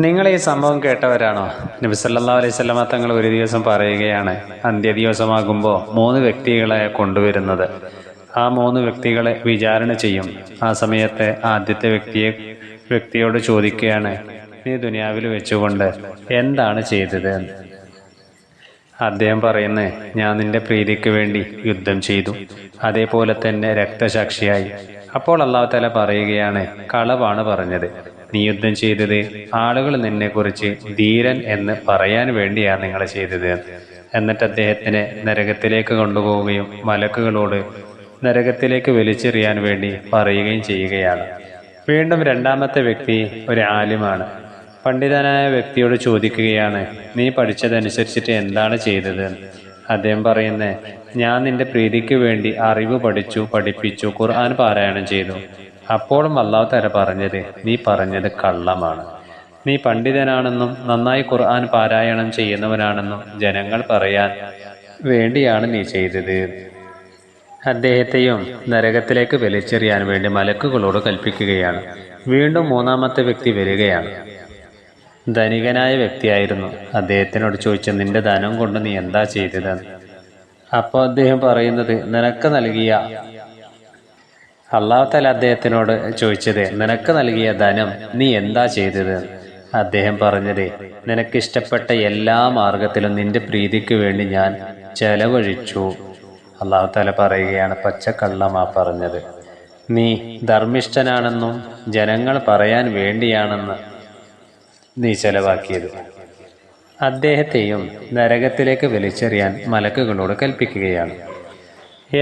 നിങ്ങൾ ഈ സംഭവം കേട്ടവരാണോ? നബി സല്ലല്ലാഹു അലൈഹി വസല്ലമ തങ്ങൾ ഒരു ദിവസം പറയുകയാണ്, അന്ത്യദിവസമാകുമ്പോൾ 3 വ്യക്തികളെ കൊണ്ടുവരുന്നത്. ആ 3 വ്യക്തികളെ വിചാരണ ചെയ്യും. ആ സമയത്ത് ആദ്യത്തെ വ്യക്തിയോട് ചോദിക്കുകയാണ്, നീ ദുനിയാവിൽ വെച്ചുകൊണ്ട് എന്താണ് ചെയ്തത്? അദ്ദേഹം പറയുന്നത്, ഞാൻ നിന്റെ പ്രീതിക്ക് വേണ്ടി യുദ്ധം ചെയ്തു, അതേപോലെ തന്നെ രക്തസാക്ഷിയായി. അപ്പോൾ അല്ലാഹു തആല പറയുകയാണ്, കളവാണ് പറഞ്ഞത്. നീ യുദ്ധം ചെയ്തത് ആളുകൾ നിന്നെക്കുറിച്ച് ധീരൻ എന്ന് പറയാൻ വേണ്ടിയാണ് നിങ്ങൾ ചെയ്തത്. എന്നിട്ട് അദ്ദേഹത്തിനെ നരകത്തിലേക്ക് കൊണ്ടുപോവുകയും മലക്കുകളോട് നരകത്തിലേക്ക് വലിച്ചെറിയാൻ വേണ്ടി പറയുകയും ചെയ്യുകയാണ്. വീണ്ടും രണ്ടാമത്തെ വ്യക്തി ഒരു ആലിമാണ്. പണ്ഡിതനായ വ്യക്തിയോട് ചോദിക്കുകയാണ്, നീ പഠിച്ചതനുസരിച്ചിട്ട് എന്താണ് ചെയ്തത്? അദ്ദേഹം പറയുന്നത്, ഞാൻ നിന്റെ പ്രീതിക്ക് വേണ്ടി അറിവ് പഠിപ്പിച്ചു, ഖുർആൻ പാരായണം ചെയ്തു. അപ്പോഴും അല്ലാഹു തആല പറഞ്ഞത്, നീ പറഞ്ഞത് കള്ളമാണ്. നീ പണ്ഡിതനാണെന്നും നന്നായി ഖുർആൻ പാരായണം ചെയ്യുന്നവനാണെന്നും ജനങ്ങൾ പറയാൻ വേണ്ടിയാണ് നീ ചെയ്തത്. അദ്ദേഹത്തെയും നരകത്തിലേക്ക് വലിച്ചെറിയാൻ വേണ്ടി മലക്കുകളോട് കൽപ്പിക്കുകയാണ്. വീണ്ടും മൂന്നാമത്തെ വ്യക്തി വരികയാണ്. ധനികനായ വ്യക്തിയായിരുന്നു. അദ്ദേഹത്തിനോട് ചോദിച്ച, നിന്റെ ധനം കൊണ്ട് നീ എന്താ ചെയ്തത്? അപ്പോൾ അദ്ദേഹം പറയുന്നത്, നിനക്ക് നൽകിയ അല്ലാഹു തആല അദ്ദേഹത്തിനോട് ചോദിച്ചത്, നിനക്ക് നൽകിയ ധനം നീ എന്താ ചെയ്തത്? അദ്ദേഹം പറഞ്ഞത്, നിനക്കിഷ്ടപ്പെട്ട എല്ലാ മാർഗത്തിലും നിന്റെ പ്രീതിക്ക് വേണ്ടി ഞാൻ ചെലവഴിച്ചു. അല്ലാഹു തആല പറയുകയാണ്, പച്ചക്കള്ളമാ പറഞ്ഞത്. നീ ധർമ്മിഷ്ഠനാണെന്നും ജനങ്ങൾ പറയാൻ വേണ്ടിയാണെന്ന് നീ ചെലവാക്കിയത്. അദ്ദേഹത്തെയും നരകത്തിലേക്ക് വലിച്ചെറിയാൻ മലക്കുകളോട് കൽപ്പിക്കുകയാണ്.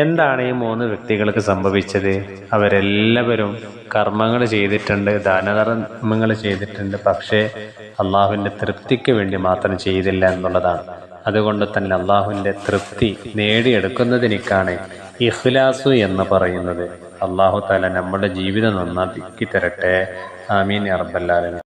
എന്താണ് ഈ 3 വ്യക്തികൾക്ക് സംഭവിച്ചത്? അവരെല്ലാവരും കർമ്മങ്ങൾ ചെയ്തിട്ടുണ്ട്, ദാനധർമ്മങ്ങൾ ചെയ്തിട്ടുണ്ട്, പക്ഷേ അള്ളാഹുവിൻ്റെ തൃപ്തിക്ക് വേണ്ടി മാത്രം ചെയ്തില്ല എന്നുള്ളതാണ്. അതുകൊണ്ട് തന്നെ അള്ളാഹുവിൻ്റെ തൃപ്തി നേടിയെടുക്കുന്നതിനേക്കാണ് ഇഖ്ലാസു എന്ന് പറയുന്നത്. അള്ളാഹു തആല നമ്മുടെ ജീവിതം നന്നാക്കി തരട്ടെ. ആമീൻ യാ റബ്ബൽ ആലമീൻ.